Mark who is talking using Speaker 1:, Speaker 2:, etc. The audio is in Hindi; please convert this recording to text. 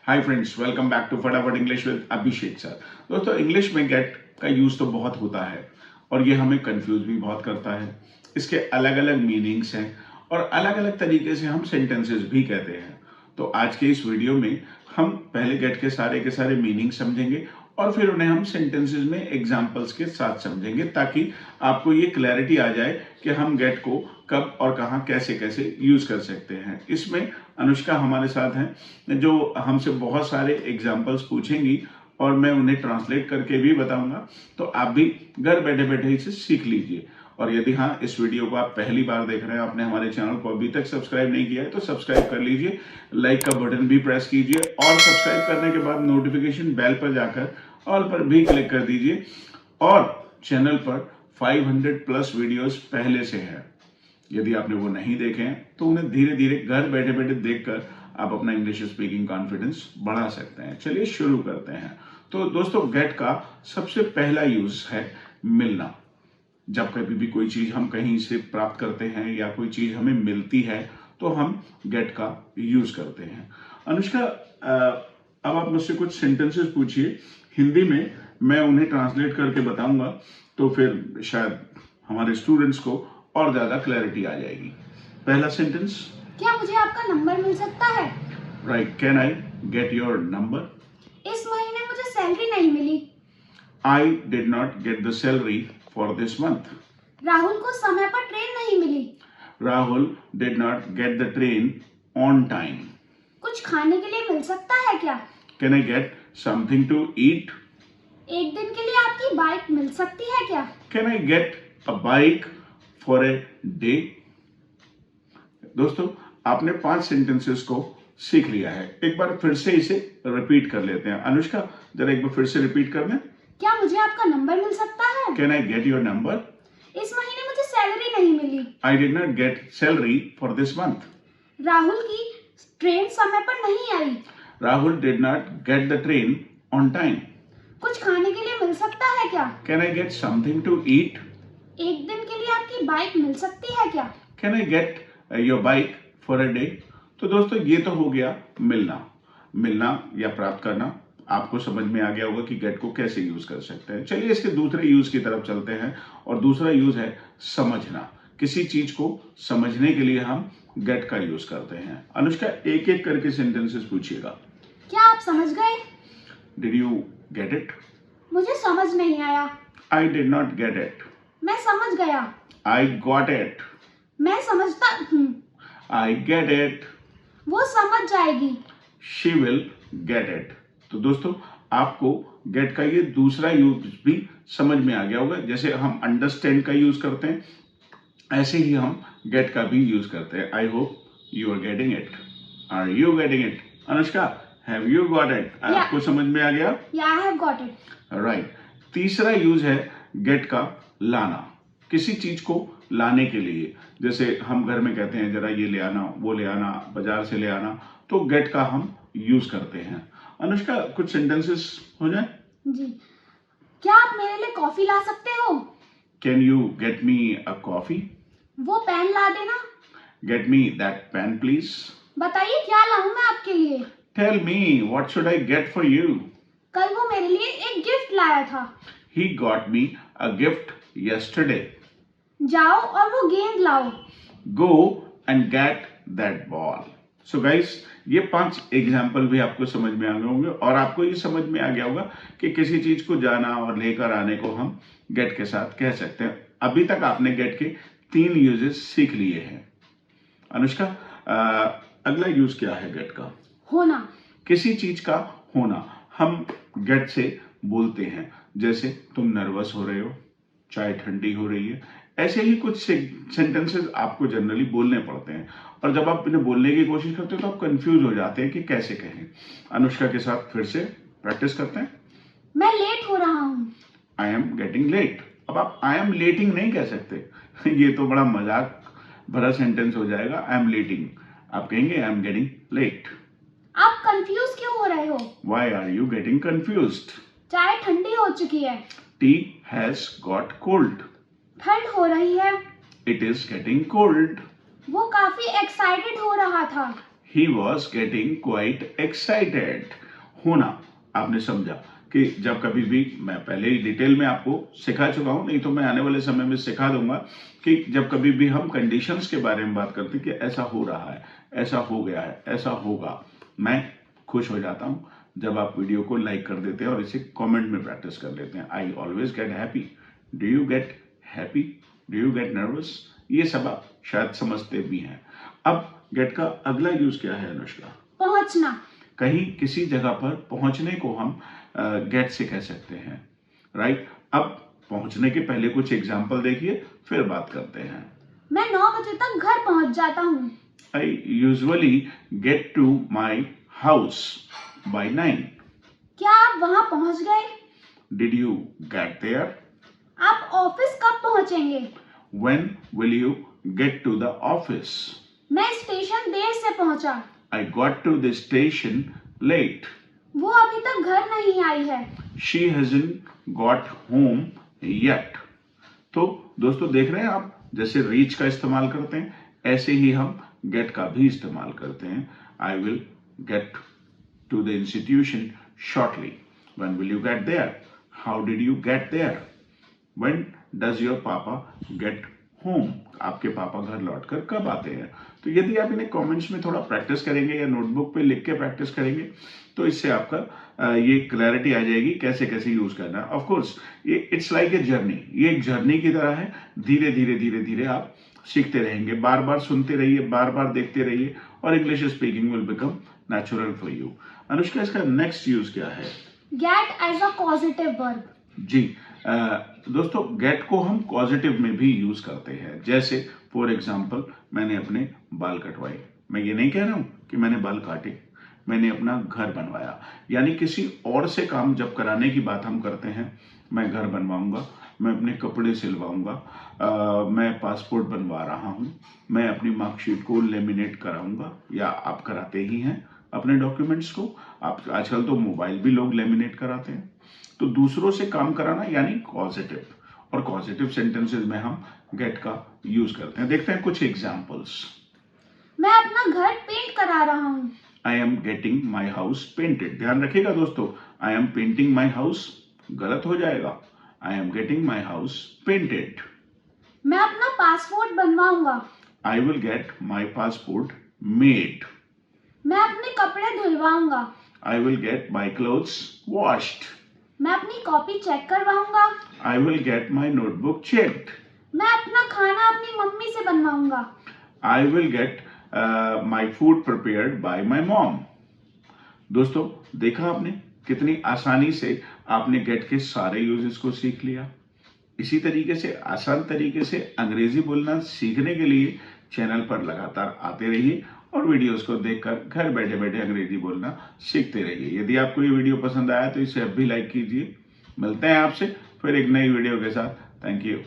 Speaker 1: Hi friends, welcome back to फटाफट इंग्लिश विद अभिषेक सर। दोस्तों, इंग्लिश में गेट का यूज तो बहुत होता है और ये हमें कंफ्यूज भी बहुत करता है। इसके अलग अलग मीनिंग्स हैं और अलग अलग तरीके से हम सेंटेंसेस भी कहते हैं। तो आज के इस वीडियो में हम पहले गेट के सारे मीनिंग समझेंगे और फिर उन्हें हम सेंटेंसेस में एग्जाम्पल्स के साथ समझेंगे, ताकि आपको ये क्लैरिटी आ जाए कि हम गेट को कब और कहाँ कैसे कैसे यूज कर सकते हैं। इसमें अनुष्का हमारे साथ हैं, जो हमसे बहुत सारे एग्जाम्पल्स पूछेंगी और मैं उन्हें ट्रांसलेट करके भी बताऊंगा। तो आप भी घर बैठे बैठे इसे सीख लीजिए। और यदि हाँ, इस वीडियो को आप पहली बार देख रहे हैं, आपने हमारे चैनल को अभी तक सब्सक्राइब नहीं किया है तो सब्सक्राइब कर लीजिए, लाइक का बटन भी प्रेस कीजिए और सब्सक्राइब करने के बाद नोटिफिकेशन बेल पर जाकर ऑल पर भी क्लिक कर दीजिए। और चैनल पर 500 प्लस वीडियोस पहले से है, यदि आपने वो नहीं देखे हैं तो उन्हें धीरे धीरे घर बैठे बैठे देखकर आप अपना इंग्लिश स्पीकिंग कॉन्फिडेंस बढ़ा सकते हैं। चलिए शुरू करते हैं। तो दोस्तों, गेट का सबसे पहला यूज है मिलना। जब कभी भी कोई चीज हम कहीं से प्राप्त करते हैं या कोई चीज हमें मिलती है तो हम गेट का यूज करते हैं। अनुष्का, अब आप मुझसे कुछ सेंटेंसेस पूछिए हिंदी में, मैं उन्हें ट्रांसलेट करके बताऊंगा, तो फिर शायद हमारे स्टूडेंट्स को और ज्यादा क्लैरिटी आ जाएगी। पहला सेंटेंस,
Speaker 2: क्या मुझे आपका नंबर मिल सकता है?
Speaker 1: Right, can I get your number?
Speaker 2: इस महीने मुझे सैलरी नहीं मिली।
Speaker 1: I did not get the salary for this month.
Speaker 2: Rahul को समय पर ट्रेन नहीं मिली।
Speaker 1: Rahul did not get the train on time.
Speaker 2: कुछ खाने के लिए मिल सकता है क्या?
Speaker 1: Can I get something to eat?
Speaker 2: एक दिन के लिए आपकी बाइक मिल सकती है क्या?
Speaker 1: Can I get a bike for a day? दोस्तों, आपने 5 सेंटेंसेस को सीख लिया है। एक बार फिर से इसे रिपीट कर लेते हैं। अनुष्का, जरा एक बार फिर से रिपीट कर दें।
Speaker 2: क्या मुझे आपका नंबर मिल सकता है?
Speaker 1: Can I get your number?
Speaker 2: इस महीने मुझे सैलरी नहीं मिली।
Speaker 1: I did not get salary for this month.
Speaker 2: Rahul की ट्रेन समय पर नहीं आई।
Speaker 1: Rahul did not get the train on time.
Speaker 2: कुछ खाने के लिए मिल सकता है क्या?
Speaker 1: Can I get something to eat?
Speaker 2: एक दिन के लिए आपकी बाइक मिल सकती है क्या?
Speaker 1: Can I get your bike for a day? तो दोस्तों, ये तो हो गया मिलना या प्राप्त करना। आपको समझ में आ गया होगा कि गेट को कैसे यूज कर सकते हैं। चलिए इसके दूसरे यूज की तरफ चलते हैं, और दूसरा यूज है समझना। किसी चीज को समझने के लिए हम गेट का यूज करते हैं। अनुष्का, एक एक करके सेंटेंसेस पूछिएगा।
Speaker 2: क्या आप समझ गए?
Speaker 1: Did you get it?
Speaker 2: मुझे समझ नहीं आया।
Speaker 1: आई डिड नॉट गेट इट।
Speaker 2: मैं समझ गया।
Speaker 1: I got it.
Speaker 2: मैं समझता हूँ।
Speaker 1: I get it.
Speaker 2: वो समझ जाएगी।
Speaker 1: She will get it. तो दोस्तों, आपको गेट का ये दूसरा यूज भी समझ में आ गया होगा। जैसे हम अंडरस्टैंड का यूज करते हैं, ऐसे ही हम गेट का भी यूज करते हैं। I hope you are getting it. Are you getting it? Anushka, have you got it? आपको समझ में आ गया?
Speaker 2: या I have got it.
Speaker 1: Right. तीसरा यूज है गेट का लाना। किसी चीज को लाने के लिए, जैसे हम घर में कहते हैं जरा ये ले आना, वो ले आना, बाजार से ले आना, तो गेट का हम यूज करते हैं। अनुष्का, कुछ सेंटेंसेस हो जाए?
Speaker 2: जी। क्या आप मेरे लिए कॉफी ला सकते हो?
Speaker 1: Can you get me a coffee?
Speaker 2: वो पेन ला देना।
Speaker 1: Get me that pen please.
Speaker 2: बताइए क्या लाऊं मैं आपके लिए?
Speaker 1: Tell me what should I get for you?
Speaker 2: कल वो मेरे लिए एक गिफ्ट लाया था।
Speaker 1: He got me a gift yesterday.
Speaker 2: जाओ और वो गेंद लाओ।
Speaker 1: Go and get that ball. So guys, ये 5 एग्जाम्पल भी आपको समझ में आ गए होंगे, और आपको ये समझ में आ गया होगा कि किसी चीज को जाना और लेकर आने को हम गेट के साथ कह सकते हैं। अभी तक आपने गेट के 3 यूजेस सीख लिए हैं। अनुष्का, अगला यूज क्या है गेट का?
Speaker 2: होना।
Speaker 1: किसी चीज का होना हम गेट से बोलते हैं। जैसे तुम नर्वस हो रहे हो, चाय ठंडी हो रही है। ऐसे ही कुछ सेंटेंसेस आपको जनरली बोलने पड़ते हैं, और जब आप इन्हें बोलने की कोशिश करते हो तो आप कंफ्यूज हो जाते हैं कि कैसे कहें। अनुष्का के साथ फिर से प्रैक्टिस करते हैं।
Speaker 2: मैं लेट हो रहा हूँ।
Speaker 1: I am getting late. अब आप आई एम लेटिंग नहीं कह सकते ये तो बड़ा मजाक भरा सेंटेंस हो जाएगा। आई एम लेटिंग, आप कहेंगे आई एम गेटिंग लेट।
Speaker 2: आप कंफ्यूज क्यों हो रहे हो?
Speaker 1: Why are you getting confused?
Speaker 2: चाय ठंडी हो चुकी है।
Speaker 1: Tea has got cold.
Speaker 2: ठंड हो रही है।
Speaker 1: It is getting cold.
Speaker 2: वो काफी एक्साइटेड हो रहा था।
Speaker 1: He was getting quite excited. होना आपने समझा कि जब कभी भी, मैं पहले ही डिटेल में आपको सिखा चुका हूं, नहीं तो मैं आने वाले समय में सिखा दूंगा कि जब कभी भी हम कंडीशंस के बारे में बात करते हैं कि ऐसा हो रहा है, ऐसा हो गया है, ऐसा होगा, मैं खुश हो जाता हूं जब आप वीडियो को लाइक कर देते हैं और इसे कमेंट में प्रैक्टिस कर लेते हैं। I always get happy. Do you get happy? Do you get nervous? ये सब आप शायद समझते भी हैं। अब गेट का अगला यूज क्या है अनुष्का?
Speaker 2: पहुंचना।
Speaker 1: कहीं किसी जगह पर पहुंचने को हम गेट से कह सकते हैं, राइट? अब पहुंचने के पहले कुछ एग्जाम्पल देखिए, फिर बात करते हैं।
Speaker 2: मैं 9 बजे तक घर पहुंच जाता हूँ।
Speaker 1: I usually get to my house by 9।
Speaker 2: क्या आप वहां पहुंच गए?
Speaker 1: Did you get there?
Speaker 2: आप ऑफिस कब पहुंचेंगे?
Speaker 1: When will you get to the office?
Speaker 2: मैं स्टेशन देर से पहुंचा।
Speaker 1: I got to the station late.
Speaker 2: वो अभी तक घर नहीं आई है।
Speaker 1: She hasn't got home yet। तो दोस्तों देख रहे हैं आप, जैसे रीच का इस्तेमाल करते हैं, ऐसे ही हम गेट का भी इस्तेमाल करते हैं। I will get to the institution shortly. When will you get there? How did you get there? When does your papa get home? आपके पापा घर लौटकर कब आते हैं? तो यदि आप इन्हें कमेंट्स में थोड़ा प्रैक्टिस करेंगे या नोटबुक पे लिख के प्रैक्टिस करेंगे तो इससे आपका ये क्लैरिटी आ जाएगी कैसे कैसे यूज करना है। ऑफ कोर्स ये इट्स लाइक ए जर्नी, ये एक जर्नी की तरह है। धीरे धीरे धीरे धीरे आप सीखते रहेंगे, बार बार सुनते रहिए, बार बार देखते रहिए और English speaking will become natural for you. Anushka, इसका नेक्स्ट यूज क्या है?
Speaker 2: Get as a positive verb.
Speaker 1: जी दोस्तों, गेट को हम पॉजिटिव में भी यूज करते हैं। जैसे फॉर एग्जाम्पल, मैंने अपने बाल कटवाए। मैं ये नहीं कह रहा हूं कि मैंने बाल काटे, मैंने अपना घर बनवाया। यानी किसी और से काम जब कराने की बात हम करते हैं, मैं घर बनवाऊंगा, मैं अपने कपड़े सिलवाऊंगा, मैं पासपोर्ट बनवा रहा हूं, मैं अपनी मार्कशीट को लेमिनेट कराऊंगा, या आप कराते ही हैं अपने डॉक्यूमेंट्स को। आप आजकल तो मोबाइल भी लोग लेमिनेट कराते हैं। तो दूसरों से काम कराना यानी पॉजिटिव, और पॉजिटिव सेंटेंसेस में हम गेट का यूज करते हैं। देखते हैं कुछ एग्जांपल्स।
Speaker 2: मैं अपना घर पेंट करा रहा हूँ।
Speaker 1: I am getting my house painted. ध्यान रखिएगा दोस्तों, I am painting my house गलत हो जाएगा। I am getting my house painted.
Speaker 2: मैं अपना पासपोर्ट बनवाऊंगा।
Speaker 1: I will get my passport made.
Speaker 2: मैं अपने कपड़े धुलवाऊंगा।
Speaker 1: I will get my clothes washed.
Speaker 2: मैं अपनी कॉपी चेक करवाऊंगा।
Speaker 1: I will get my notebook checked.
Speaker 2: मैं अपना खाना अपनी मम्मी से बनवाऊंगा।
Speaker 1: I will get my food prepared by my mom. दोस्तों देखा आपने कितनी आसानी से आपने गेट के सारे यूजेस को सीख लिया। इसी तरीके से आसान तरीके से अंग्रेजी बोलना सीखने के लिए चैनल पर लगातार आते रहिए और वीडियोस को देखकर घर बैठे बैठे अंग्रेजी बोलना सीखते रहिए। यदि आपको ये वीडियो पसंद आया तो इसे अब भी लाइक कीजिए। मिलते हैं आपसे फिर एक नई वीडियो के साथ। Thank you.